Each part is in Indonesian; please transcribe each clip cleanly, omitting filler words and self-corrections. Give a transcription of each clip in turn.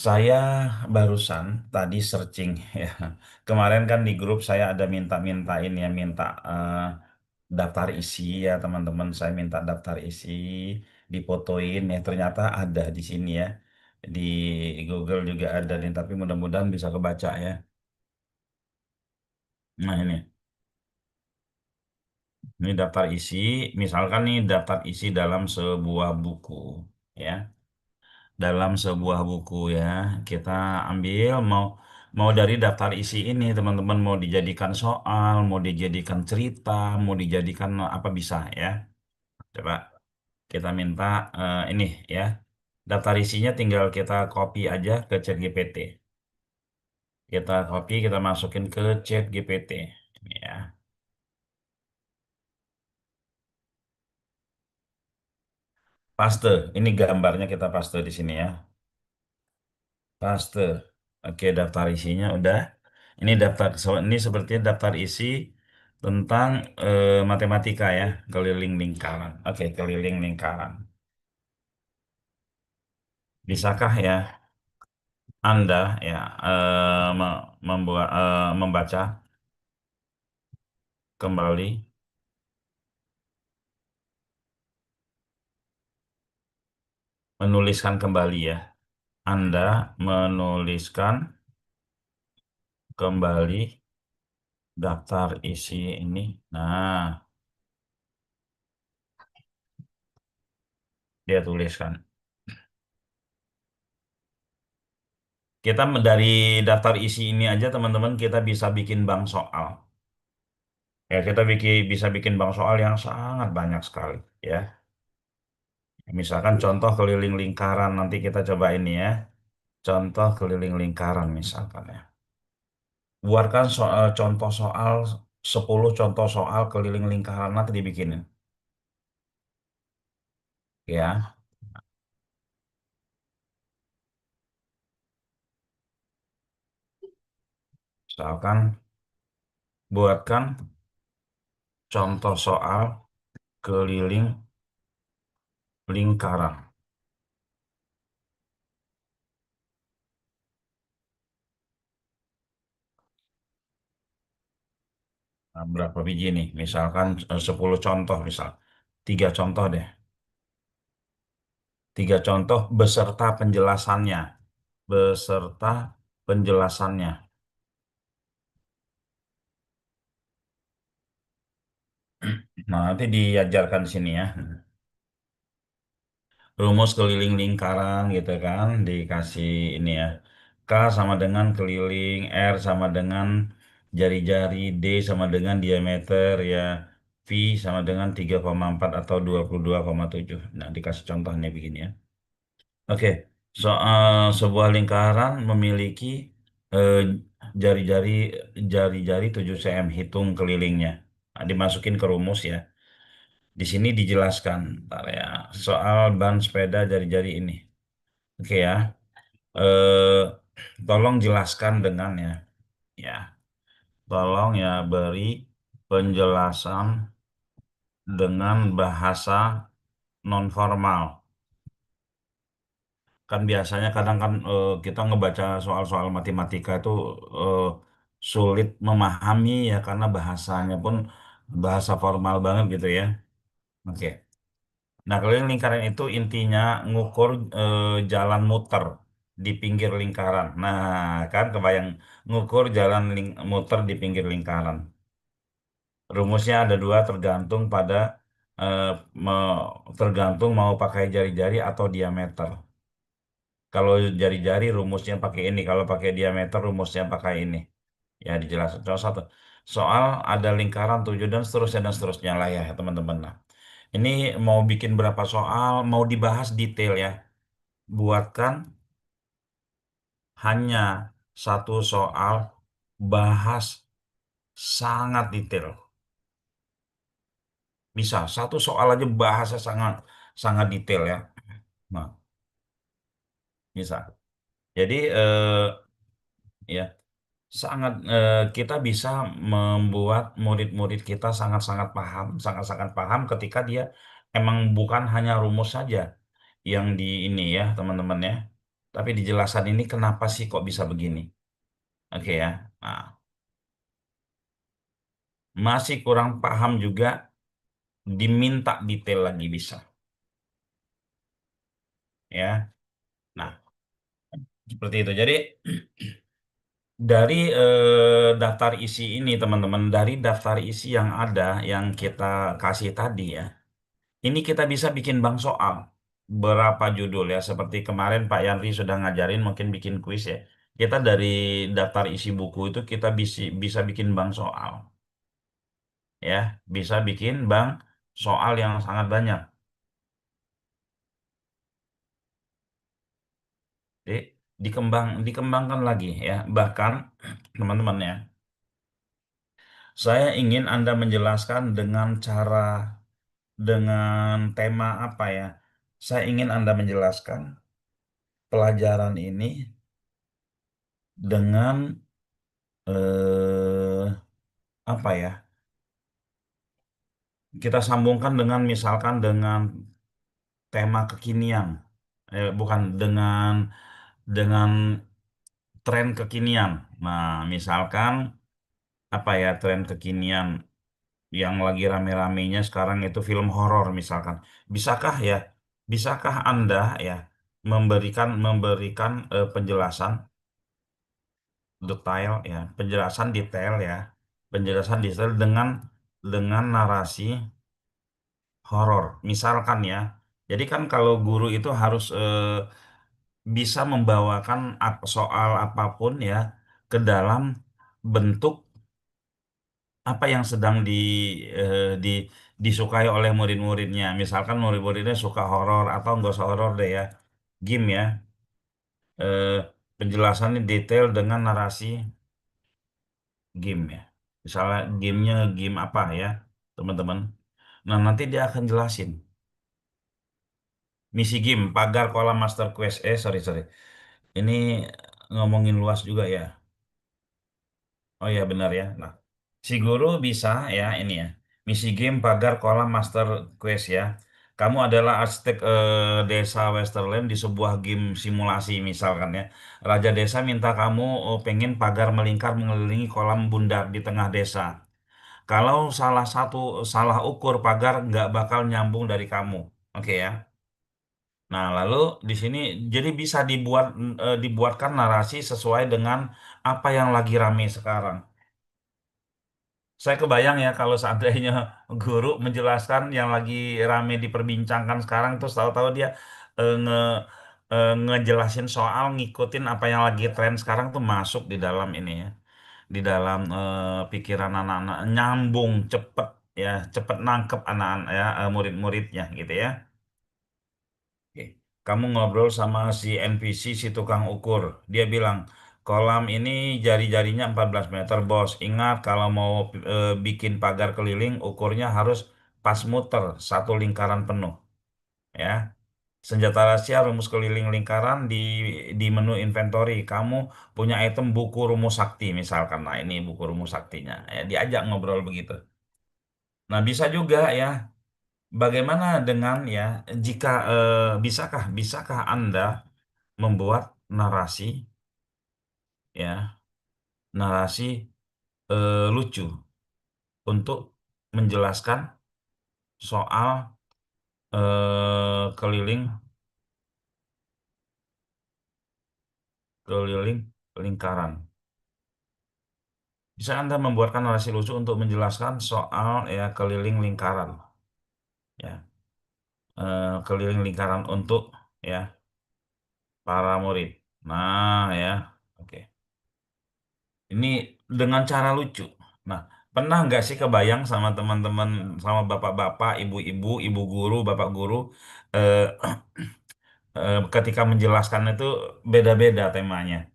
Saya barusan tadi searching ya. Kemarin kan di grup saya ada minta-mintain ya, minta daftar isi ya teman-teman. Saya minta daftar isi, difotoin ya. Ternyata ada di sini ya. Di Google juga ada nih, tapi mudah-mudahan bisa kebaca ya. Nah ini daftar isi. Misalkan nih daftar isi dalam sebuah buku ya. Dalam sebuah buku ya. Kita ambil mau mau dari daftar isi ini teman-teman mau dijadikan soal, mau dijadikan cerita, mau dijadikan apa bisa ya. Coba kita minta ini ya. Daftar isinya tinggal kita copy aja ke ChatGPT. Kita copy, kita masukin ke ChatGPT ya. Paste. Ini gambarnya kita paste di sini ya. Paste. Oke, daftar isinya udah. Ini sepertinya daftar isi tentang matematika ya, keliling lingkaran. Oke, keliling lingkaran. Bisakah ya Anda ya membaca kembali, menuliskan kembali ya. Anda menuliskan kembali daftar isi ini. Nah, dia tuliskan. Kita dari daftar isi ini aja teman-teman kita bisa bikin bank soal. Ya, kita bisa bikin bank soal yang sangat banyak sekali ya. Misalkan contoh keliling lingkaran nanti kita coba ini ya. Contoh keliling lingkaran misalkan ya. Buatkan contoh soal 10 contoh soal keliling lingkaran nanti dibikinin ya. Misalkan buatkan contoh soal keliling lingkaran. Nah, berapa biji nih? Misalkan 10 contoh misal. 3 contoh deh. 3 contoh beserta penjelasannya. Beserta penjelasannya. Nah, nanti diajarkan di sini ya. Rumus keliling lingkaran gitu kan. Dikasih ini ya. K sama dengan keliling, R sama dengan jari-jari, D sama dengan diameter ya. V sama dengan 3,4 atau 22,7. Nah, dikasih contohnya begini ya. Oke, soal sebuah lingkaran memiliki eh, jari-jari jari-jari 7 cm hitung kelilingnya. Nah, dimasukin ke rumus ya. Di sini dijelaskan, ntar ya, soal ban sepeda jari-jari ini. Oke ya, eh, tolong jelaskan dengan ya, ya, tolong ya beri penjelasan dengan bahasa nonformal. Kan biasanya kadang kan kita ngebaca soal-soal matematika itu eh, sulit memahami ya karena bahasanya pun bahasa formal banget gitu ya. Oke. Nah, keliling lingkaran itu intinya ngukur jalan muter di pinggir lingkaran. Nah, kan kebayang ngukur jalan muter di pinggir lingkaran. Rumusnya ada dua tergantung pada eh, tergantung mau pakai jari-jari atau diameter. Kalau jari-jari rumusnya pakai ini, kalau pakai diameter rumusnya pakai ini. Ya dijelaskan. Contoh satu. Soal ada lingkaran 7 dan seterusnya lah ya teman-teman. Nah, ini mau bikin berapa soal, mau dibahas detail ya. Buatkan hanya satu soal, bahas sangat detail. Bisa, satu soal aja bahasa sangat sangat detail ya. Nah, bisa. Jadi ya sangat kita bisa membuat murid-murid kita sangat-sangat paham, sangat-sangat paham ketika dia emang bukan hanya rumus saja yang di ini ya teman-teman ya, Tapi dijelasan ini kenapa sih kok bisa begini? Oke ya. Nah, masih kurang paham juga, diminta detail lagi bisa. Ya. Nah, seperti itu. Jadi dari daftar isi ini teman-teman, dari daftar isi yang ada yang kita kasih tadi ya, ini kita bisa bikin bank soal. Berapa judul ya, seperti kemarin Pak Yanri sudah ngajarin mungkin bikin kuis ya. Kita dari daftar isi buku itu kita bisa bikin bank soal ya, bisa bikin bank soal yang sangat banyak. Jadi dikembangkan lagi ya. Bahkan teman-teman ya, saya ingin Anda menjelaskan dengan cara, dengan tema apa ya? Saya ingin Anda menjelaskan pelajaran ini dengan eh, apa ya? Kita sambungkan dengan misalkan dengan tema kekinian, bukan dengan tren kekinian. Nah, misalkan apa ya tren kekinian yang lagi rame-ramenya sekarang itu film horor misalkan. Bisakah ya? Bisakah Anda ya memberikan penjelasan detail ya, penjelasan detail dengan narasi horor. Misalkan ya. Jadi kan kalau guru itu harus bisa membawakan soal apapun ya ke dalam bentuk apa yang sedang di disukai oleh murid-muridnya. Misalkan murid-muridnya suka horor atau nggak usah horor deh ya, game ya. Eh, Penjelasannya detail dengan narasi game ya. Misalnya gamenya game apa ya, teman-teman. Nah, nanti dia akan jelasin. Misi game, pagar kolam Master Quest. Sorry, sorry. Ini ngomongin luas juga ya. Oh ya, benar ya. Nah, si guru bisa ya ini ya. Misi game pagar kolam Master Quest ya. Kamu adalah arsitek desa Westerland di sebuah game simulasi misalkan ya. Raja desa minta kamu pengen pagar melingkar mengelilingi kolam bundar di tengah desa. Kalau salah ukur pagar nggak bakal nyambung dari kamu. Oke ya. Nah, lalu di sini jadi bisa dibuatkan narasi sesuai dengan apa yang lagi rame sekarang. Saya kebayang ya kalau seandainya guru menjelaskan yang lagi rame diperbincangkan sekarang, terus tahu-tahu dia nge ngejelasin soal ngikutin apa yang lagi tren sekarang tuh masuk di dalam ini ya, di dalam pikiran anak-anak, nyambung cepet ya, cepet nangkep anak-anak ya, murid-muridnya gitu ya. Oke. Kamu ngobrol sama si NPC, si tukang ukur. Dia bilang, kolam ini jari-jarinya 14 meter, bos. Ingat, kalau mau bikin pagar keliling, ukurnya harus pas muter, satu lingkaran penuh. Ya. Senjata rahasia, rumus keliling lingkaran di menu inventory. Kamu punya item buku rumus sakti, misalkan. Nah, ini buku rumus saktinya. Ya, diajak ngobrol begitu. Nah, bisa juga ya. Bagaimana dengan ya, jika bisakah Anda membuat narasi ya, narasi lucu untuk menjelaskan soal keliling keliling lingkaran. Bisa Anda membuatkan narasi lucu untuk menjelaskan soal ya keliling lingkaran ya, keliling lingkaran untuk ya para murid. Nah ya, oke. Ini dengan cara lucu. Nah, pernah nggak sih kebayang sama teman-teman, sama bapak-bapak, ibu-ibu, ibu guru, bapak guru, eh, ketika menjelaskan itu beda-beda temanya,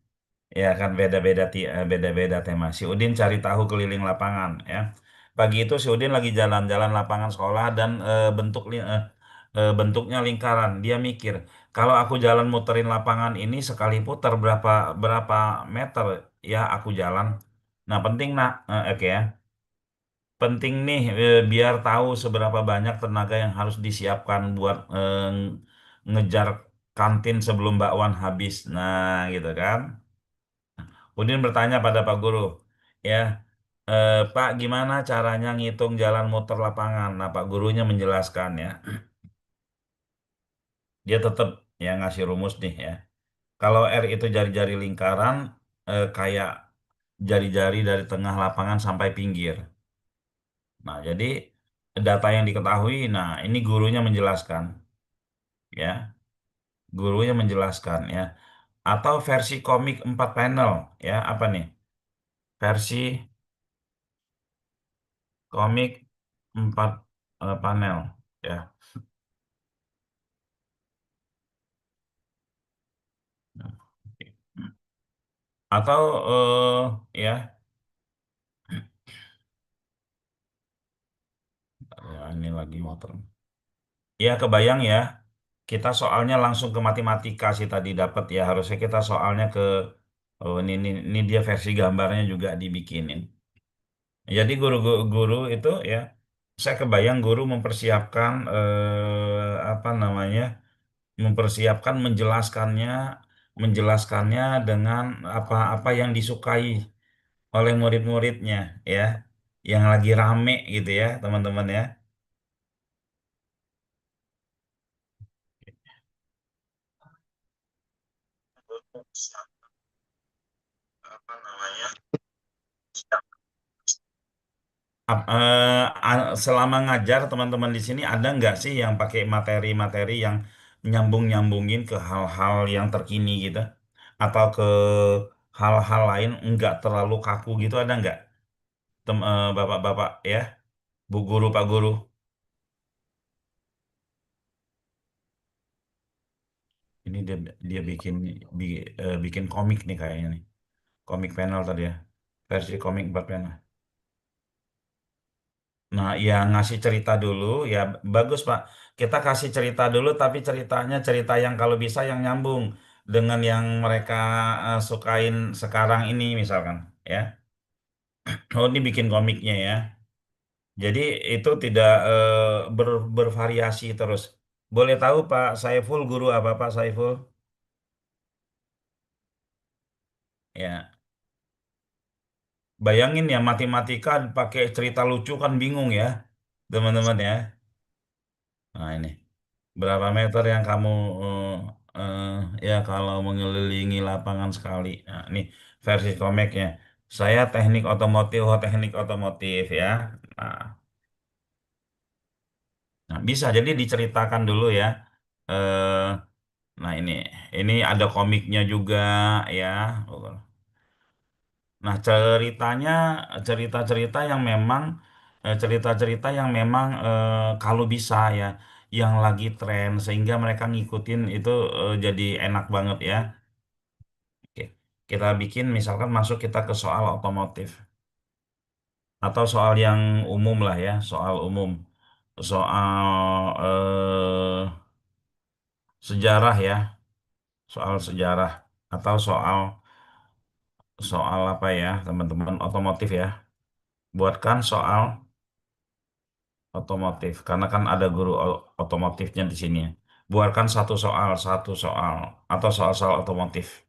ya kan beda-beda tema. Si Udin cari tahu keliling lapangan, ya. Pagi itu si Udin lagi jalan-jalan lapangan sekolah dan bentuknya lingkaran. Dia mikir, kalau aku jalan muterin lapangan ini sekali putar berapa berapa meter ya aku jalan. Nah, penting nak, oke ya. Penting nih biar tahu seberapa banyak tenaga yang harus disiapkan buat ngejar. kantin sebelum bakwan habis. Nah, gitu kan. Udin bertanya pada Pak Guru, ya, Pak, gimana caranya ngitung jalan muter lapangan? Nah, Pak Gurunya menjelaskan ya, dia tetap ya ngasih rumus nih ya. Kalau R itu jari-jari lingkaran, kayak jari-jari dari tengah lapangan sampai pinggir. Nah, jadi data yang diketahui, nah ini gurunya menjelaskan, ya, gurunya menjelaskan ya. Atau versi komik 4 panel, ya, apa nih? Versi komik 4 panel, ya. Atau ya, ya ini lagi motor. Ya kebayang ya. Kita soalnya langsung ke matematika sih tadi dapat ya. Harusnya kita soalnya ke oh ini dia versi gambarnya juga dibikinin. Jadi guru itu ya, saya kebayang guru mempersiapkan apa namanya, mempersiapkan menjelaskannya dengan apa-apa yang disukai oleh murid-muridnya ya, yang lagi rame gitu ya teman-teman ya. Apa namanya? Selama ngajar teman-teman di sini ada nggak sih yang pakai materi-materi yang nyambung-nyambungin ke hal-hal yang terkini gitu? Atau ke hal-hal lain nggak terlalu kaku gitu ada nggak? Bapak-bapak ya, Bu Guru, Pak Guru. Ini dia bikin komik nih kayaknya nih. Komik panel tadi ya. Versi komik 4 panel. Nah, ya ngasih cerita dulu ya bagus Pak. Kita kasih cerita dulu tapi ceritanya cerita yang kalau bisa yang nyambung dengan yang mereka sukain sekarang ini misalkan ya. Oh, ini bikin komiknya ya. Jadi itu tidak bervariasi terus. Boleh tahu Pak Saiful guru apa Pak Saiful? Ya, bayangin ya matematika pakai cerita lucu kan bingung ya, teman-teman ya. Nah, ini. Berapa meter yang kamu eh, ya kalau mengelilingi lapangan sekali. Nah, ini versi komiknya. Saya teknik otomotif ya. Nah, bisa jadi diceritakan dulu ya. Eh, nah ini ada komiknya juga ya. Nah cerita-cerita yang memang cerita-cerita yang memang kalau bisa ya, yang lagi tren sehingga mereka ngikutin itu jadi enak banget ya. Oke. Kita bikin misalkan masuk kita ke soal otomotif atau soal yang umum lah ya, soal umum, soal sejarah ya, soal sejarah atau soal soal apa ya, teman-teman otomotif ya. Buatkan soal otomotif karena kan ada guru otomotifnya di sini. Buatkan satu soal atau soal-soal otomotif.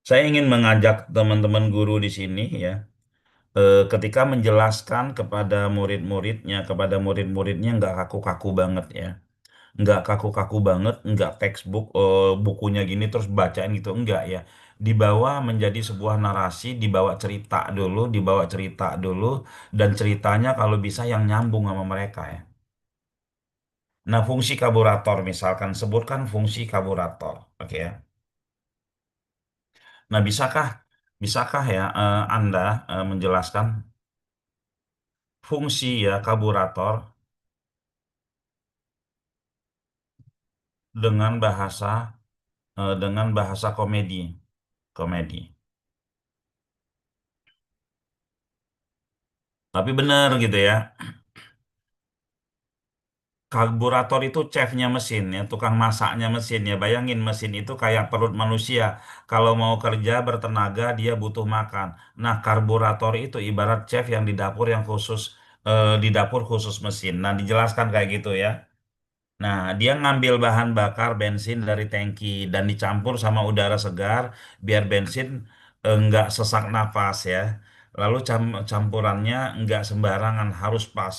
Saya ingin mengajak teman-teman guru di sini ya, ketika menjelaskan kepada murid-muridnya nggak kaku-kaku banget ya, nggak kaku-kaku banget, nggak textbook bukunya gini terus bacain gitu, enggak ya. Dibawa menjadi sebuah narasi, dibawa cerita dulu, dan ceritanya kalau bisa yang nyambung sama mereka ya. Nah, fungsi karburator misalkan, sebutkan fungsi karburator, oke ya. Nah, bisakah ya Anda menjelaskan fungsi ya karburator dengan bahasa komedi, komedi. Tapi benar gitu ya. Karburator itu chefnya mesin ya, tukang masaknya mesin ya. Bayangin mesin itu kayak perut manusia. Kalau mau kerja bertenaga dia butuh makan. Nah, karburator itu ibarat chef yang di dapur yang khusus di dapur khusus mesin. Nah, dijelaskan kayak gitu ya. Nah, dia ngambil bahan bakar bensin dari tangki dan dicampur sama udara segar biar bensin nggak sesak nafas ya. Lalu campurannya nggak sembarangan, harus pas.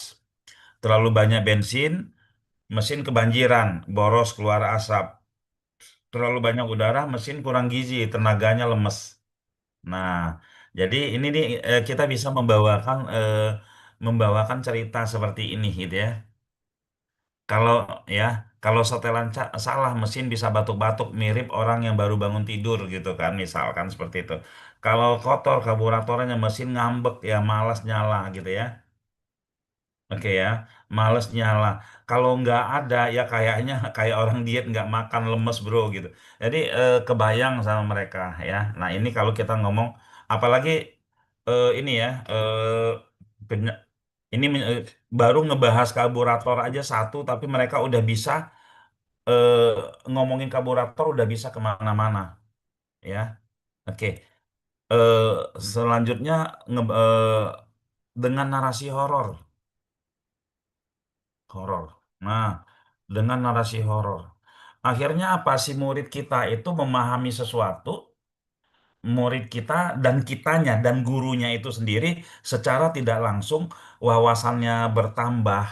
Terlalu banyak bensin, mesin kebanjiran, boros keluar asap. Terlalu banyak udara, mesin kurang gizi, tenaganya lemes. Nah, jadi ini nih kita bisa membawakan cerita seperti ini gitu ya. Kalau ya, kalau setelan salah mesin bisa batuk-batuk mirip orang yang baru bangun tidur gitu kan, misalkan seperti itu. Kalau kotor karburatornya mesin ngambek ya malas nyala gitu ya. Oke ya, males nyala. Kalau nggak ada ya kayaknya kayak orang diet nggak makan lemes bro gitu. Jadi kebayang sama mereka ya. Nah ini kalau kita ngomong, apalagi ini ya, benya- ini baru ngebahas karburator aja satu, tapi mereka udah bisa eh, ngomongin karburator udah bisa kemana-mana ya. Oke, eh, selanjutnya dengan narasi horor. Horor. Nah, dengan narasi horor. Akhirnya apa sih murid kita itu memahami sesuatu, murid kita dan kitanya dan gurunya itu sendiri secara tidak langsung wawasannya bertambah,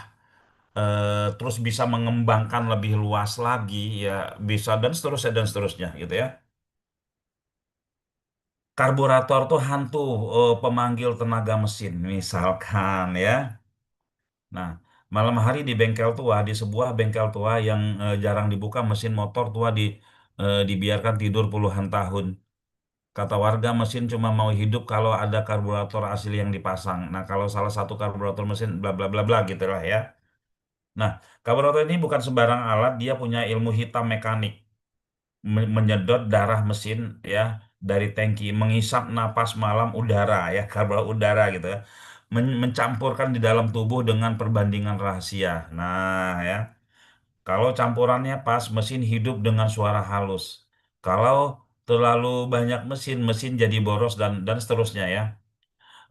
terus bisa mengembangkan lebih luas lagi, ya bisa dan seterusnya gitu ya. Karburator tuh hantu pemanggil tenaga mesin misalkan ya. Nah, malam hari di bengkel tua, di sebuah bengkel tua yang jarang dibuka, mesin motor tua dibiarkan tidur puluhan tahun. Kata warga, mesin cuma mau hidup kalau ada karburator asli yang dipasang. Nah, kalau salah satu karburator mesin bla bla bla bla gitu lah ya. Nah, karburator ini bukan sembarang alat, dia punya ilmu hitam mekanik, menyedot darah mesin ya dari tangki, mengisap napas malam udara ya, karburator udara gitu ya. Mencampurkan di dalam tubuh dengan perbandingan rahasia. Nah, ya. Kalau campurannya pas, mesin hidup dengan suara halus. Kalau terlalu banyak mesin, mesin jadi boros dan seterusnya ya.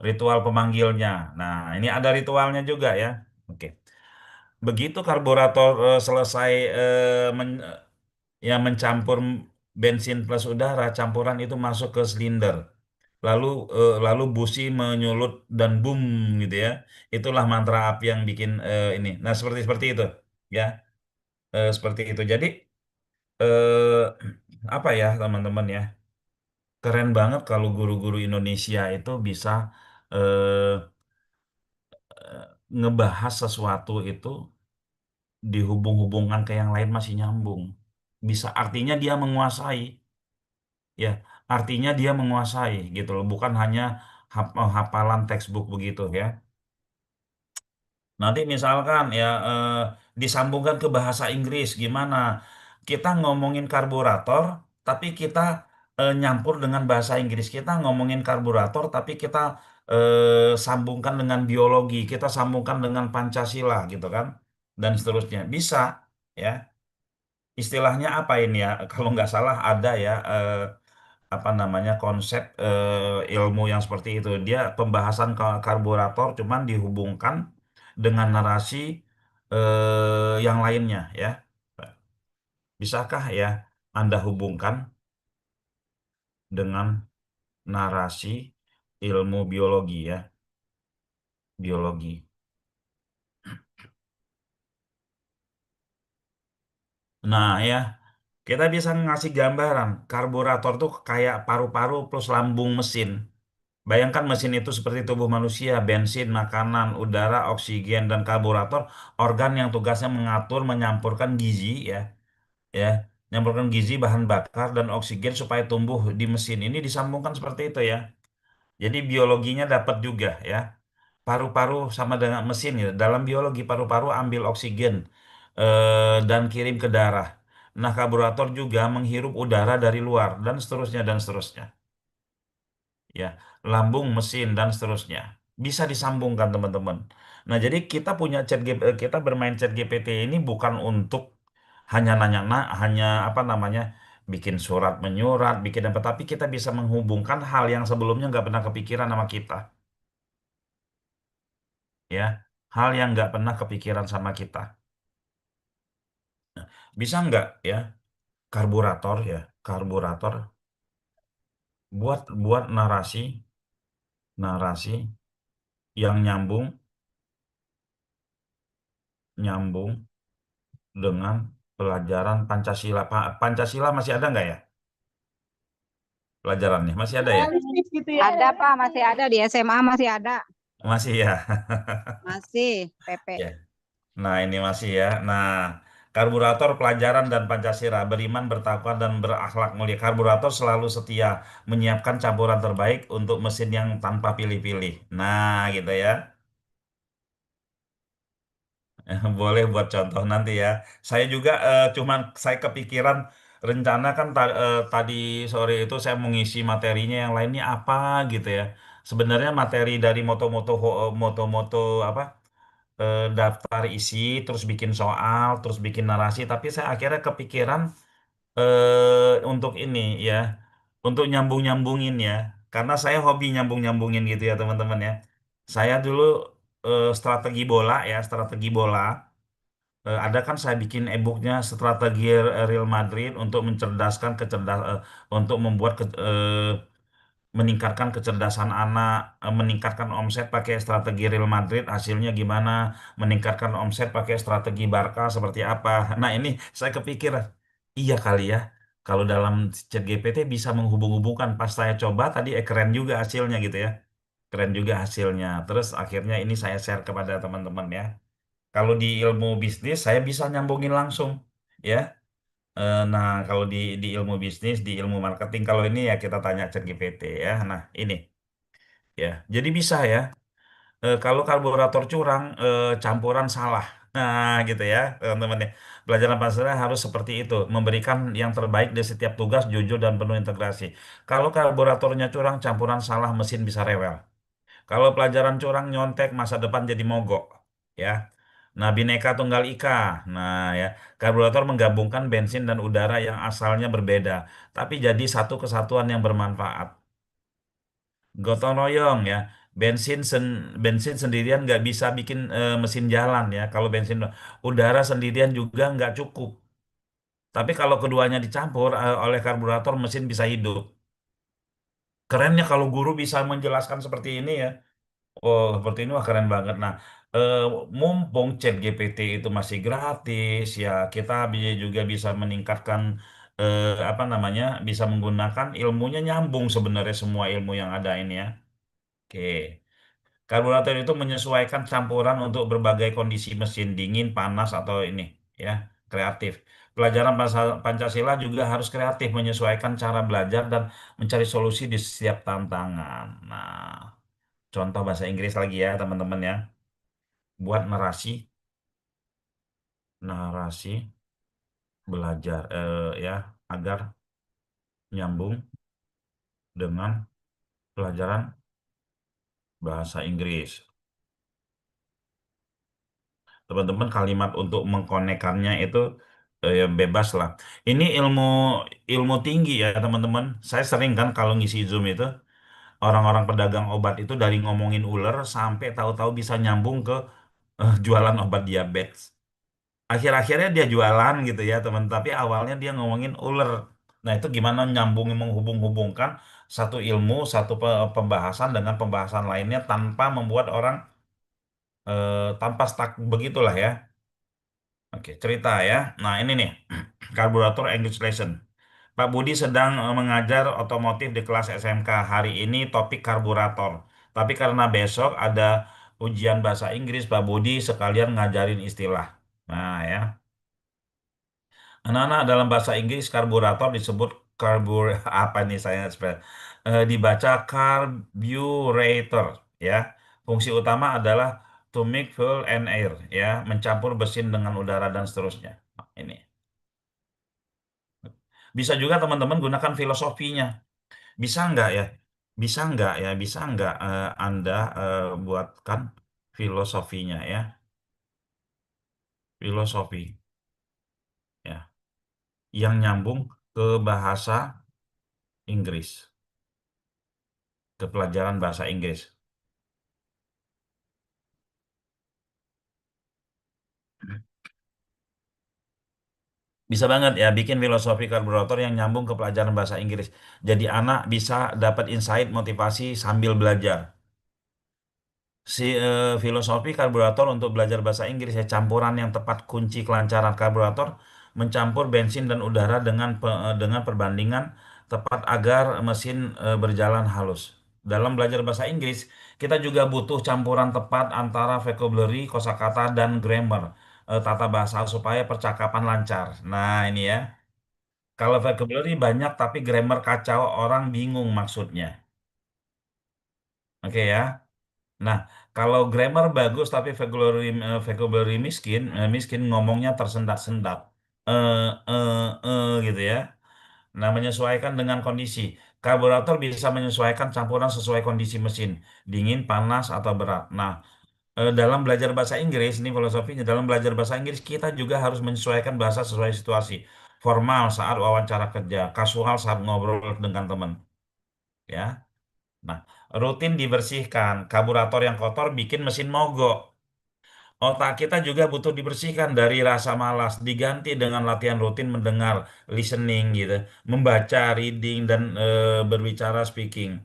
Ritual pemanggilnya. Nah, ini ada ritualnya juga ya. Oke. Begitu karburator selesai ya mencampur bensin plus udara, campuran itu masuk ke silinder. Lalu busi menyulut dan boom gitu ya. Itulah mantra api yang bikin ini. Nah, seperti seperti itu ya. Seperti itu. Jadi eh apa ya teman-teman ya, keren banget kalau guru-guru Indonesia itu bisa eh, ngebahas sesuatu itu dihubung-hubungkan ke yang lain masih nyambung. Bisa artinya dia menguasai ya, artinya dia menguasai gitu loh, bukan hanya hafalan textbook begitu ya. Nanti misalkan ya disambungkan ke bahasa Inggris gimana? Kita ngomongin karburator, tapi kita nyampur dengan bahasa Inggris. Kita ngomongin karburator, tapi kita sambungkan dengan biologi, kita sambungkan dengan Pancasila gitu kan, dan seterusnya. Bisa ya. Istilahnya apa ini ya? Kalau nggak salah ada ya apa namanya konsep ilmu yang seperti itu. Dia pembahasan karburator cuman dihubungkan dengan narasi yang lainnya ya. Bisakah ya Anda hubungkan dengan narasi ilmu biologi ya, biologi. Nah ya, kita bisa ngasih gambaran karburator tuh kayak paru-paru plus lambung mesin. Bayangkan mesin itu seperti tubuh manusia, bensin, makanan, udara, oksigen, dan karburator, organ yang tugasnya mengatur, menyampurkan gizi, ya, menyampurkan gizi, bahan bakar, dan oksigen supaya tumbuh di mesin ini disambungkan seperti itu ya. Jadi biologinya dapat juga ya. Paru-paru sama dengan mesin ya. Dalam biologi paru-paru ambil oksigen dan kirim ke darah. Nah, karburator juga menghirup udara dari luar dan seterusnya dan seterusnya. Ya, lambung, mesin dan seterusnya. Bisa disambungkan teman-teman. Nah, jadi kita punya kita bermain chat GPT ini bukan untuk hanya nanya hanya apa namanya bikin surat menyurat, bikin apa, tapi kita bisa menghubungkan hal yang sebelumnya nggak pernah kepikiran sama kita, ya, hal yang nggak pernah kepikiran sama kita. Bisa nggak ya karburator ya, karburator buat buat narasi yang nyambung dengan pelajaran Pancasila. Pancasila masih ada nggak ya pelajarannya? Masih ada ya? Ada Pak, masih ada di SMA masih ada. Masih ya. Masih PP. Ya. Nah, ini masih ya. Nah, karburator pelajaran dan Pancasila beriman, bertakwa dan berakhlak mulia. Karburator selalu setia menyiapkan campuran terbaik untuk mesin yang tanpa pilih-pilih. Nah, gitu ya. Boleh buat contoh nanti ya. Saya juga cuman saya kepikiran rencana kan tadi sore itu saya mengisi materinya yang lainnya apa gitu ya. Sebenarnya materi dari moto-moto apa daftar isi, terus bikin soal, terus bikin narasi. Tapi saya akhirnya kepikiran untuk ini ya, untuk nyambung-nyambungin ya. Karena saya hobi nyambung-nyambungin gitu ya teman-teman ya. Saya dulu strategi bola ya, strategi bola. Ada kan saya bikin e-booknya strategi Real Madrid untuk untuk membuat meningkatkan kecerdasan anak, meningkatkan omset pakai strategi Real Madrid, hasilnya gimana? Meningkatkan omset pakai strategi Barca seperti apa? Nah, ini saya kepikir, iya kali ya. Kalau dalam ChatGPT bisa menghubung-hubungkan. Pas saya coba tadi keren juga hasilnya gitu ya. Keren juga hasilnya. Terus akhirnya ini saya share kepada teman-teman ya. Kalau di ilmu bisnis saya bisa nyambungin langsung ya. Nah, kalau di ilmu bisnis, di ilmu marketing, kalau ini ya kita tanya ChatGPT ya. Nah, ini ya. Jadi bisa ya. Kalau karburator curang, campuran salah. Nah, gitu ya, teman-teman ya. Pelajaran pasarnya harus seperti itu, memberikan yang terbaik di setiap tugas, jujur dan penuh integrasi. Kalau karburatornya curang, campuran salah, mesin bisa rewel. Kalau pelajaran curang nyontek, masa depan jadi mogok. Ya. Nah, Bhinneka Tunggal Ika. Nah, ya, karburator menggabungkan bensin dan udara yang asalnya berbeda, tapi jadi satu kesatuan yang bermanfaat. Gotong royong ya. Bensin sendirian nggak bisa bikin mesin jalan ya. Kalau bensin udara sendirian juga nggak cukup. Tapi kalau keduanya dicampur oleh karburator, mesin bisa hidup. Kerennya kalau guru bisa menjelaskan seperti ini ya. Oh, seperti ini wah keren banget. Nah, eh, mumpung ChatGPT itu masih gratis, ya kita juga bisa meningkatkan apa namanya, bisa menggunakan ilmunya nyambung sebenarnya semua ilmu yang ada ini ya. Oke, karburator itu menyesuaikan campuran untuk berbagai kondisi mesin dingin, panas atau ini ya, kreatif. Pelajaran Pancasila juga harus kreatif menyesuaikan cara belajar dan mencari solusi di setiap tantangan. Nah, contoh bahasa Inggris lagi ya teman-teman ya. Buat narasi belajar ya agar nyambung dengan pelajaran bahasa Inggris. Teman-teman kalimat untuk mengkonekannya itu ya bebas lah. Ini ilmu ilmu tinggi ya teman-teman. Saya sering kan kalau ngisi Zoom itu orang-orang pedagang obat itu dari ngomongin ular sampai tahu-tahu bisa nyambung ke jualan obat diabetes. Akhir-akhirnya dia jualan gitu ya teman, tapi awalnya dia ngomongin ular. Nah, itu gimana nyambung menghubung-hubungkan satu ilmu, satu pembahasan dengan pembahasan lainnya tanpa membuat orang tanpa stuck begitulah ya. Oke, cerita ya. Nah, ini nih, karburator English lesson. Pak Budi sedang mengajar otomotif di kelas SMK. Hari ini topik karburator. Tapi karena besok ada ujian bahasa Inggris, Pak Budi sekalian ngajarin istilah. Nah, ya. Anak-anak dalam bahasa Inggris karburator disebut apa nih saya dibaca carburetor ya. Fungsi utama adalah to make fuel and air ya, mencampur mesin dengan udara dan seterusnya. Nah, ini bisa juga teman-teman gunakan filosofinya. Bisa nggak ya? Bisa nggak ya? Bisa nggak Anda buatkan filosofinya ya? Filosofi ya, yang nyambung ke bahasa Inggris, ke pelajaran bahasa Inggris. Bisa banget ya bikin filosofi karburator yang nyambung ke pelajaran bahasa Inggris. Jadi anak bisa dapat insight motivasi sambil belajar. Filosofi karburator untuk belajar bahasa Inggris ya campuran yang tepat kunci kelancaran karburator mencampur bensin dan udara dengan perbandingan tepat agar mesin berjalan halus. Dalam belajar bahasa Inggris, kita juga butuh campuran tepat antara vocabulary, kosakata dan grammar, tata bahasa supaya percakapan lancar. Nah, ini ya. Kalau vocabulary banyak tapi grammar kacau, orang bingung maksudnya. Oke ya. Nah, kalau grammar bagus tapi vocabulary miskin ngomongnya tersendat-sendat. Gitu ya. Nah, menyesuaikan dengan kondisi. Karburator bisa menyesuaikan campuran sesuai kondisi mesin, dingin, panas, atau berat. Nah, dalam belajar bahasa Inggris, ini filosofinya, dalam belajar bahasa Inggris kita juga harus menyesuaikan bahasa sesuai situasi. Formal saat wawancara kerja, kasual saat ngobrol dengan teman. Ya. Nah, rutin dibersihkan. Karburator yang kotor bikin mesin mogok. Otak kita juga butuh dibersihkan dari rasa malas, diganti dengan latihan rutin mendengar, listening gitu, membaca, reading dan berbicara, speaking.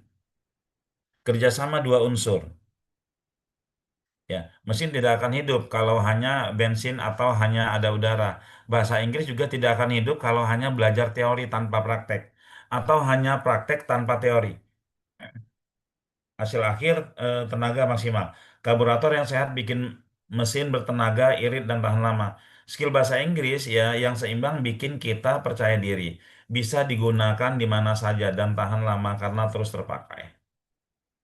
Kerjasama dua unsur. Ya, mesin tidak akan hidup kalau hanya bensin atau hanya ada udara. Bahasa Inggris juga tidak akan hidup kalau hanya belajar teori tanpa praktek atau hanya praktek tanpa teori. Hasil akhir tenaga maksimal. Karburator yang sehat bikin mesin bertenaga, irit, dan tahan lama. Skill bahasa Inggris ya yang seimbang bikin kita percaya diri. Bisa digunakan di mana saja dan tahan lama karena terus terpakai.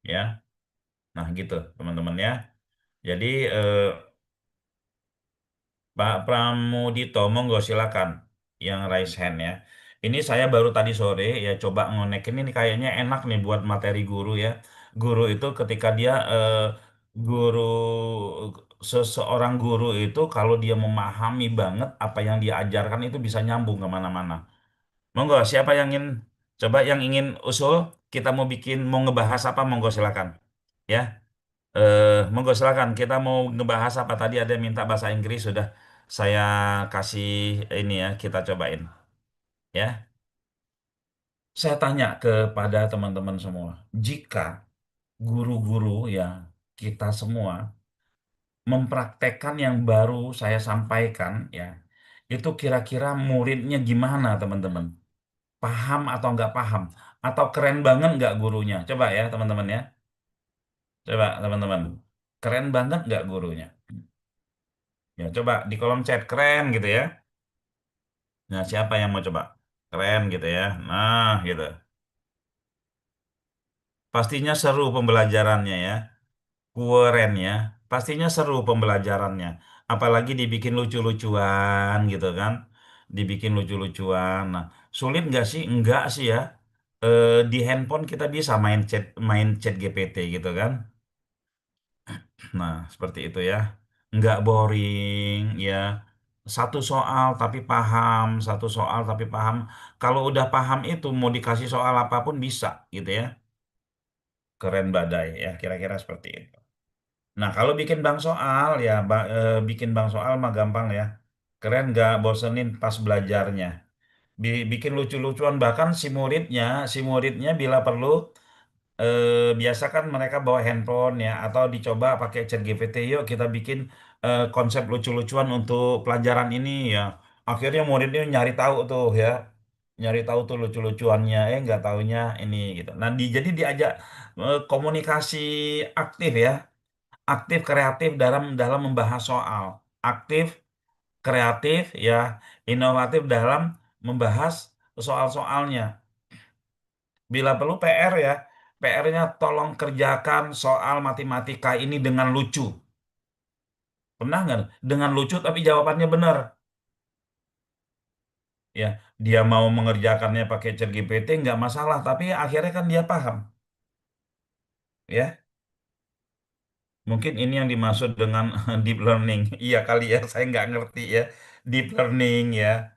Ya, nah gitu teman-teman ya. Jadi eh, Pak Pramudito, monggo silakan yang raise hand ya. Ini saya baru tadi sore ya coba ngonekin ini kayaknya enak nih buat materi guru ya. Guru itu ketika dia guru seseorang guru itu kalau dia memahami banget apa yang dia ajarkan itu bisa nyambung kemana-mana. Monggo siapa yang ingin coba yang ingin usul kita mau bikin mau ngebahas apa monggo silakan ya. Monggo silakan. Kita mau ngebahas apa tadi ada yang minta bahasa Inggris sudah saya kasih ini ya kita cobain ya. Saya tanya kepada teman-teman semua, jika guru-guru yang kita semua mempraktekkan yang baru saya sampaikan ya, itu kira-kira muridnya gimana teman-teman? Paham atau nggak paham? Atau keren banget nggak gurunya? Coba ya teman-teman ya. Coba teman-teman. Keren banget nggak gurunya? Ya, coba di kolom chat keren gitu ya. Nah, siapa yang mau coba? Keren gitu ya. Nah, gitu. Pastinya seru pembelajarannya ya. Keren ya. Pastinya seru pembelajarannya. Apalagi dibikin lucu-lucuan gitu kan. Dibikin lucu-lucuan. Nah, sulit nggak sih? Enggak sih ya. Di handphone kita bisa main chat GPT gitu kan. Nah, seperti itu ya. Nggak boring ya. Satu soal tapi paham, satu soal tapi paham. Kalau udah paham itu mau dikasih soal apapun bisa gitu ya. Keren badai ya, kira-kira seperti itu. Nah, kalau bikin bank soal ya, bikin bank soal mah gampang ya. Keren nggak bosenin pas belajarnya. Bikin lucu-lucuan bahkan si muridnya bila perlu biasa kan mereka bawa handphone ya atau dicoba pakai chat GPT yuk kita bikin konsep lucu-lucuan untuk pelajaran ini ya akhirnya muridnya nyari tahu tuh ya nyari tahu tuh lucu-lucuannya nggak taunya ini gitu nah jadi diajak komunikasi aktif ya aktif kreatif dalam dalam membahas soal aktif kreatif ya inovatif dalam membahas soal-soalnya bila perlu PR ya, PR-nya tolong kerjakan soal matematika ini dengan lucu. Pernah nggak? Dengan lucu tapi jawabannya benar. Ya, dia mau mengerjakannya pakai ChatGPT nggak masalah, tapi akhirnya kan dia paham. Ya, mungkin ini yang dimaksud dengan deep learning. Iya kali ya, saya nggak ngerti ya. Deep learning ya.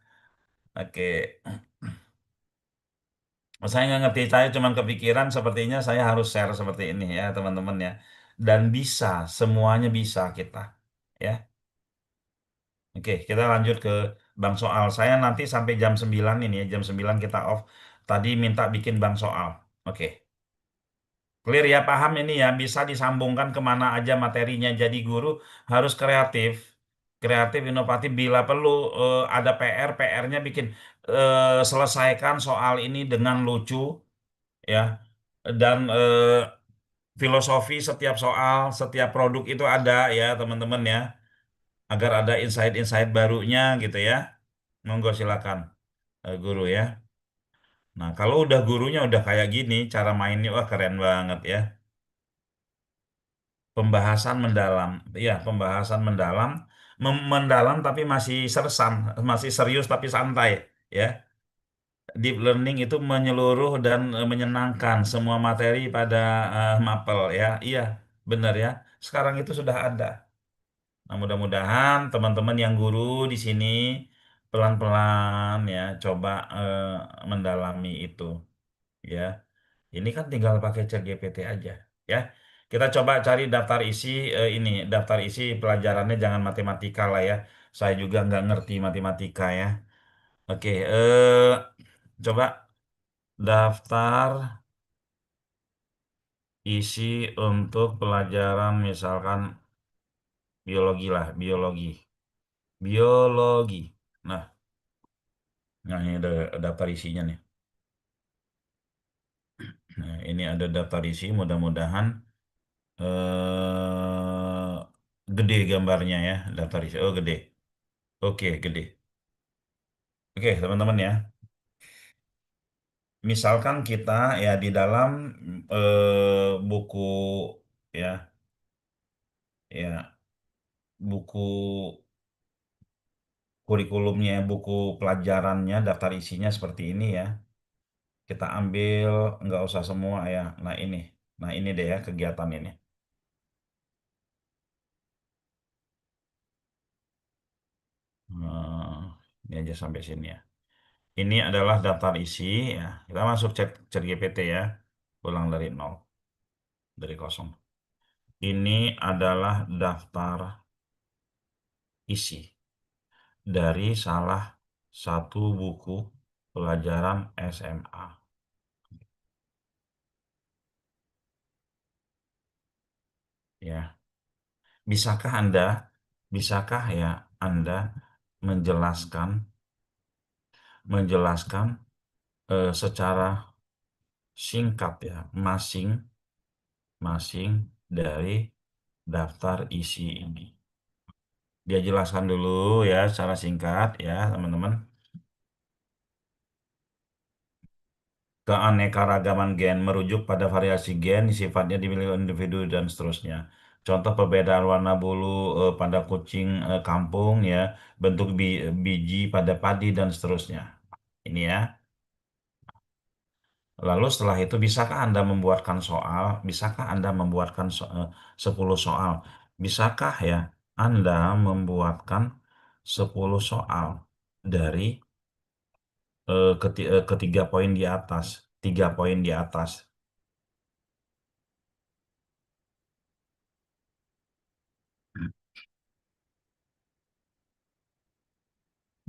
Oke, saya nggak ngerti. Saya cuma kepikiran sepertinya saya harus share seperti ini ya, teman-teman ya. Dan bisa, semuanya bisa kita. Ya. Oke, kita lanjut ke Bang soal. Saya nanti sampai jam 9 ini ya, jam 9 kita off. Tadi minta bikin bang soal. Oke. Clear ya, paham ini ya, bisa disambungkan kemana aja materinya. Jadi guru harus kreatif, kreatif, inovatif. Bila perlu ada PR, PR-nya bikin selesaikan soal ini dengan lucu ya. Dan filosofi setiap soal, setiap produk itu ada ya teman-teman ya, agar ada insight-insight barunya gitu ya. Monggo silakan guru ya. Nah kalau udah gurunya udah kayak gini, cara mainnya wah keren banget ya. Pembahasan mendalam, ya pembahasan mendalam, mendalam tapi masih sersan, masih serius tapi santai ya. Deep learning itu menyeluruh dan menyenangkan semua materi pada mapel ya. Iya, benar ya. Sekarang itu sudah ada. Nah, mudah-mudahan teman-teman yang guru di sini pelan-pelan ya coba mendalami itu ya. Ini kan tinggal pakai ChatGPT aja ya. Kita coba cari daftar isi ini, daftar isi pelajarannya jangan matematika lah ya. Saya juga nggak ngerti matematika ya. Oke, coba daftar isi untuk pelajaran misalkan biologi lah, biologi. Biologi. Nah, nah ini ada daftar isinya nih. Nah, ini ada daftar isi, mudah-mudahan gede gambarnya ya, daftar isi. Oh, gede. Oke, gede. Oke, teman-teman ya. Misalkan kita ya di dalam buku ya, ya buku kurikulumnya, buku pelajarannya, daftar isinya seperti ini ya. Kita ambil nggak usah semua ya. Nah ini deh ya kegiatan ini. Hmm, ini aja sampai sini ya. Ini adalah daftar isi ya. Kita masuk chat chat GPT ya. Ulang dari nol, dari kosong. Ini adalah daftar isi dari salah satu buku pelajaran SMA ya. Bisakah Anda, bisakah ya Anda menjelaskan menjelaskan secara singkat ya masing-masing dari daftar isi ini. Dia jelaskan dulu ya secara singkat ya teman-teman. Keanekaragaman gen merujuk pada variasi gen sifatnya dimiliki oleh individu dan seterusnya. Contoh perbedaan warna bulu pada kucing kampung ya, bentuk biji pada padi dan seterusnya. Ini ya. Lalu setelah itu bisakah Anda membuatkan soal? Bisakah Anda membuatkan 10 soal? Bisakah ya Anda membuatkan 10 soal dari ketiga poin di atas, 3 poin di atas.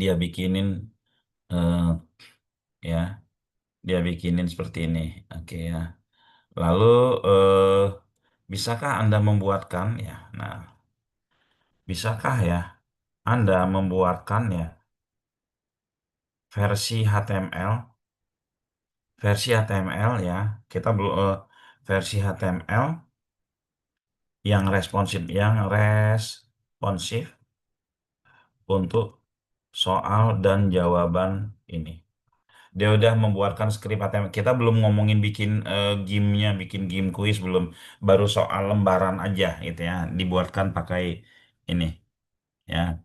Dia bikinin eh, ya, dia bikinin seperti ini. Oke ya. Lalu eh, bisakah Anda membuatkan ya? Nah, bisakah ya Anda membuatkan ya versi HTML, versi HTML ya. Kita belum versi HTML yang responsif untuk soal dan jawaban ini. Dia udah membuatkan skrip HTML. Kita belum ngomongin bikin gamenya, bikin game quiz belum. Baru soal lembaran aja gitu ya. Dibuatkan pakai ini ya,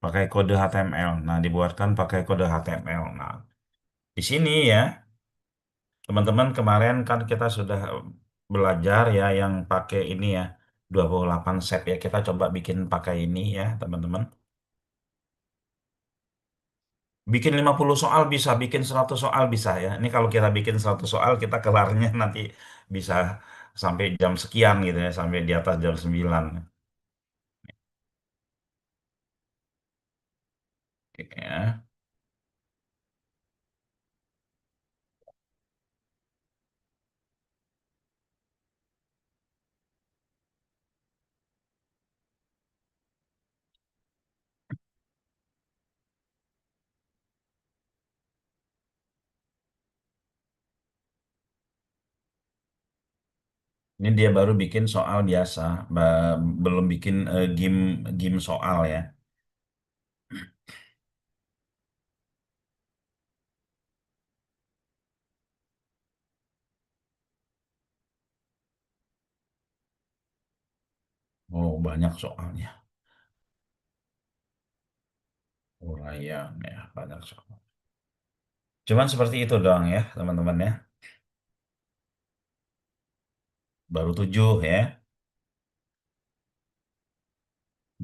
pakai kode HTML. Nah, dibuatkan pakai kode HTML. Nah, di sini ya, teman-teman kemarin kan kita sudah belajar ya yang pakai ini ya, 28 set ya. Kita coba bikin pakai ini ya, teman-teman. Bikin 50 soal bisa, bikin 100 soal bisa ya. Ini kalau kita bikin 100 soal, kita kelarnya nanti bisa sampai jam sekian gitu ya, sampai di atas jam 9. Ya. Ini dia baru bikin soal biasa, belum bikin game game soal ya. Oh, banyak soalnya. Uraian ya, banyak soal. Cuman seperti itu doang ya, teman-teman ya. Baru 7 ya,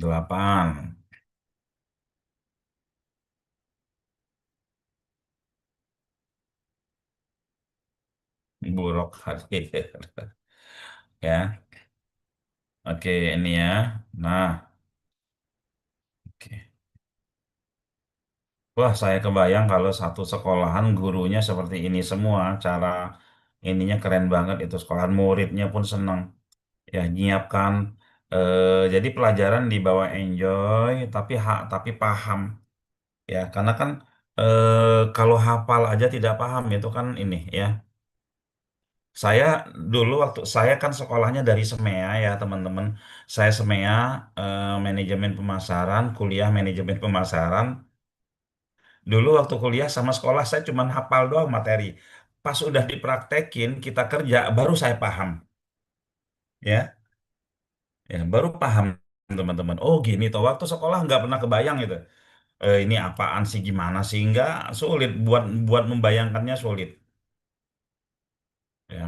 8 buruk hadir. Ya, oke ini ya. Nah, oke. Wah, saya kebayang kalau satu sekolahan gurunya seperti ini semua, cara ininya keren banget itu sekolahan muridnya pun senang. Ya, nyiapkan jadi pelajaran dibawa enjoy tapi paham ya karena kan kalau hafal aja tidak paham itu kan ini ya. Saya dulu waktu saya kan sekolahnya dari SMEA ya teman-teman. Saya SMEA manajemen pemasaran, kuliah manajemen pemasaran. Dulu waktu kuliah sama sekolah saya cuma hafal doang materi. Pas udah dipraktekin kita kerja baru saya paham ya. Ya, baru paham teman-teman. Oh gini toh waktu sekolah nggak pernah kebayang gitu. Ini apaan sih gimana sih nggak sulit buat buat membayangkannya sulit. Ya,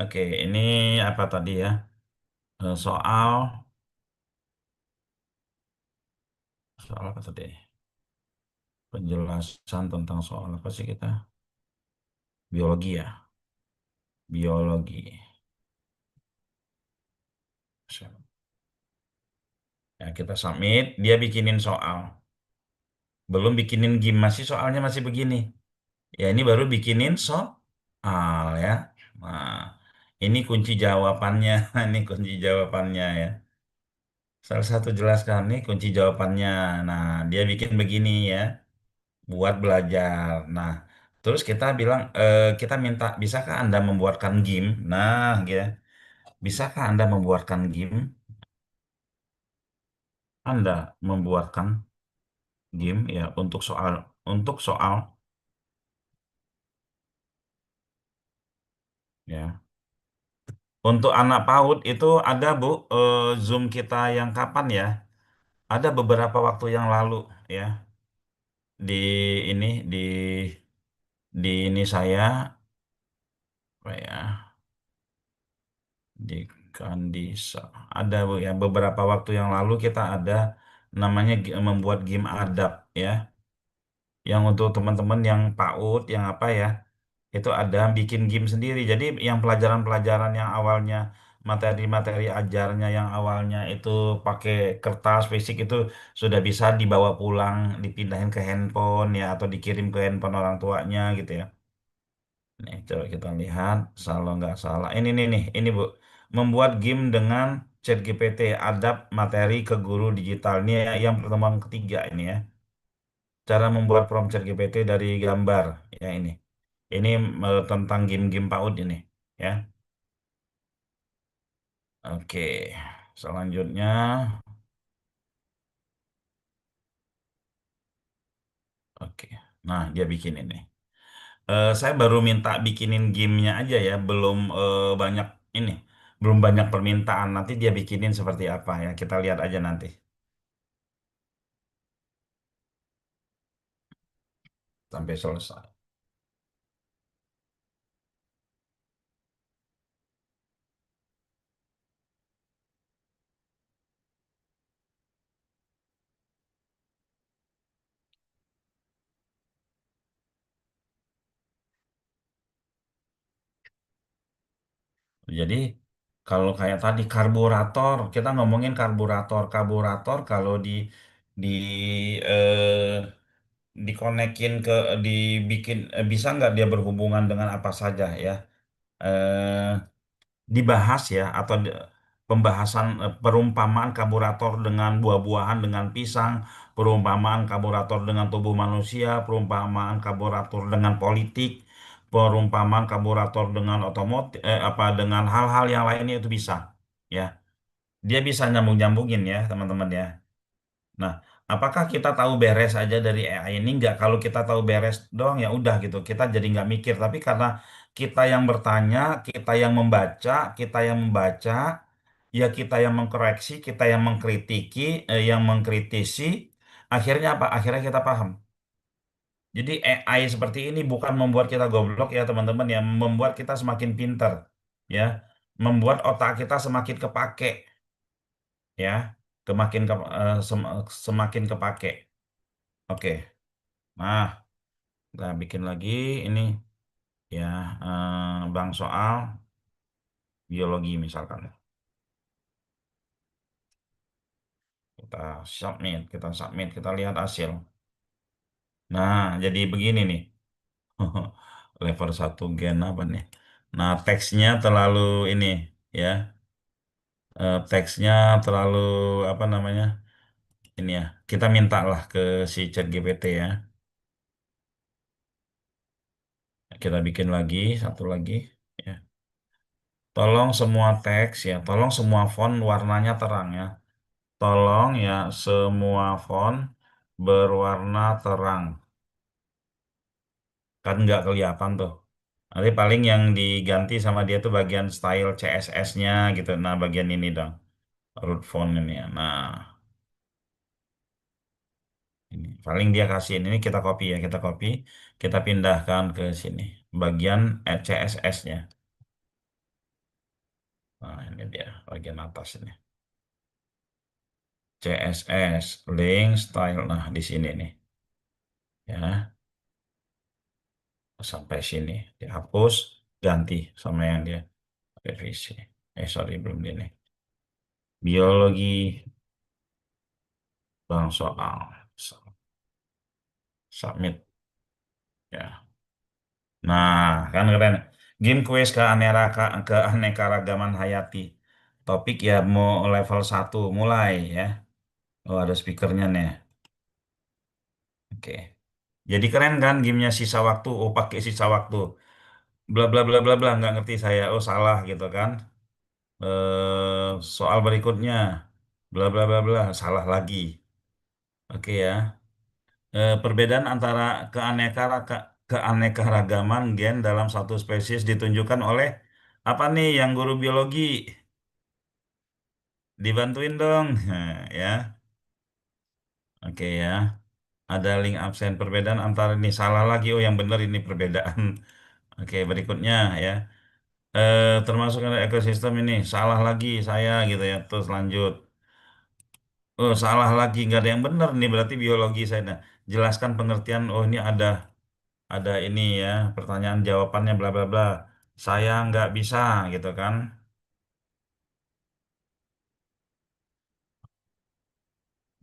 oke ini apa tadi ya. Soal soal apa tadi? Penjelasan tentang soal apa sih kita? Biologi ya, biologi. Ya kita submit, dia bikinin soal. Belum bikinin game masih soalnya masih begini. Ya ini baru bikinin soal ya. Nah, ini kunci jawabannya. Ini kunci jawabannya ya. Salah satu jelaskan nih kunci jawabannya. Nah, dia bikin begini ya, buat belajar. Nah, terus kita bilang, kita minta, bisakah Anda membuatkan game? Nah, ya, bisakah Anda membuatkan game? Anda membuatkan game ya untuk soal ya. Untuk anak PAUD itu ada Bu, Zoom kita yang kapan ya? Ada beberapa waktu yang lalu ya. Di ini di ini saya apa ya? Di Kandisa. Ada Bu ya, beberapa waktu yang lalu kita ada namanya membuat game adab ya. Yang untuk teman-teman yang PAUD, yang apa ya, itu ada bikin game sendiri. Jadi yang pelajaran-pelajaran yang awalnya materi-materi ajarnya yang awalnya itu pakai kertas fisik itu sudah bisa dibawa pulang, dipindahin ke handphone ya atau dikirim ke handphone orang tuanya gitu ya. Nih, coba kita lihat, kalau nggak salah. Ini Bu, membuat game dengan ChatGPT, adap materi ke guru digital. Ini ya, yang pertemuan ketiga ini ya. Cara membuat prompt ChatGPT dari gambar, ya ini. Ini tentang game-game PAUD ini, ya. Oke, selanjutnya, oke. Nah, dia bikin ini. Saya baru minta bikinin gamenya aja ya, belum banyak ini, belum banyak permintaan. Nanti dia bikinin seperti apa ya, kita lihat aja nanti. Sampai selesai. Jadi kalau kayak tadi karburator, kita ngomongin karburator, karburator kalau di dikonekin ke dibikin bisa nggak dia berhubungan dengan apa saja ya? Eh, Dibahas ya atau pembahasan perumpamaan karburator dengan buah-buahan dengan pisang, perumpamaan karburator dengan tubuh manusia, perumpamaan karburator dengan politik, perumpamaan karburator dengan otomotif apa dengan hal-hal yang lainnya itu bisa ya. Dia bisa nyambung-nyambungin ya teman-teman ya. Nah, apakah kita tahu beres aja dari AI ini? Nggak. Kalau kita tahu beres doang ya udah gitu. Kita jadi nggak mikir. Tapi karena kita yang bertanya, kita yang membaca, ya kita yang mengkoreksi, kita yang mengkritiki, yang mengkritisi, akhirnya apa? Akhirnya kita paham. Jadi AI seperti ini bukan membuat kita goblok ya teman-teman ya, membuat kita semakin pinter ya, membuat otak kita semakin kepake ya, semakin kepake. Oke. Nah, kita bikin lagi ini ya, bang soal biologi misalkan. Kita submit, kita lihat hasil. Nah, jadi begini nih. Level 1 gen apa nih? Nah, teksnya terlalu ini ya, teksnya terlalu apa namanya? Ini ya, kita minta lah ke si ChatGPT ya. Kita bikin lagi satu lagi ya. Tolong semua teks ya, tolong semua font warnanya terang ya. Tolong ya semua font berwarna terang. Kan nggak kelihatan tuh. Nanti paling yang diganti sama dia tuh bagian style CSS-nya gitu. Nah, bagian ini dong. Root font ini ya. Nah, ini. Paling dia kasih ini kita copy ya. Kita copy. Kita pindahkan ke sini. Bagian CSS-nya. Nah, ini dia. Bagian atas ini. CSS. Link style. Nah, di sini nih. Ya. Sampai sini. Dihapus. Ganti sama yang dia. Revisi. Sorry, belum ini. Biologi bang soal. Submit. Ya. Nah, kan keren. Game quiz keanekaragaman hayati. Topik ya mau level 1 mulai ya. Oh, ada speakernya nih. Oke. Jadi keren kan gamenya sisa waktu. Oh, pakai sisa waktu. Bla bla bla bla bla. Nggak ngerti saya. Oh, salah gitu kan. Soal berikutnya. Bla bla bla bla. Salah lagi. Oke ya. Perbedaan antara keanekaragaman gen dalam satu spesies ditunjukkan oleh apa nih yang guru biologi dibantuin dong. Nah, ya. Oke ya, ada link absen perbedaan antara ini salah lagi, oh yang benar ini perbedaan. Oke, berikutnya ya. Termasuk ada ekosistem ini salah lagi saya gitu ya, terus lanjut. Oh, salah lagi, nggak ada yang benar nih, berarti biologi saya. Nah, jelaskan pengertian, oh ini ada ini ya, pertanyaan jawabannya bla bla bla. Saya nggak bisa gitu kan.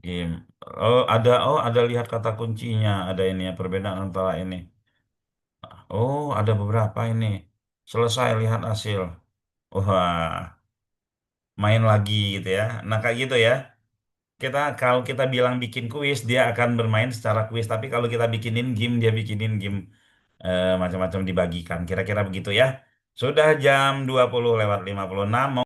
Game. Oh ada lihat kata kuncinya, ada ini ya perbedaan antara ini. Oh, ada beberapa ini. Selesai lihat hasil. Wah, main lagi gitu ya. Nah, kayak gitu ya. Kalau kita bilang bikin kuis, dia akan bermain secara kuis. Tapi kalau kita bikinin game, dia bikinin game macam-macam dibagikan. Kira-kira begitu ya. Sudah jam 20 lewat 56.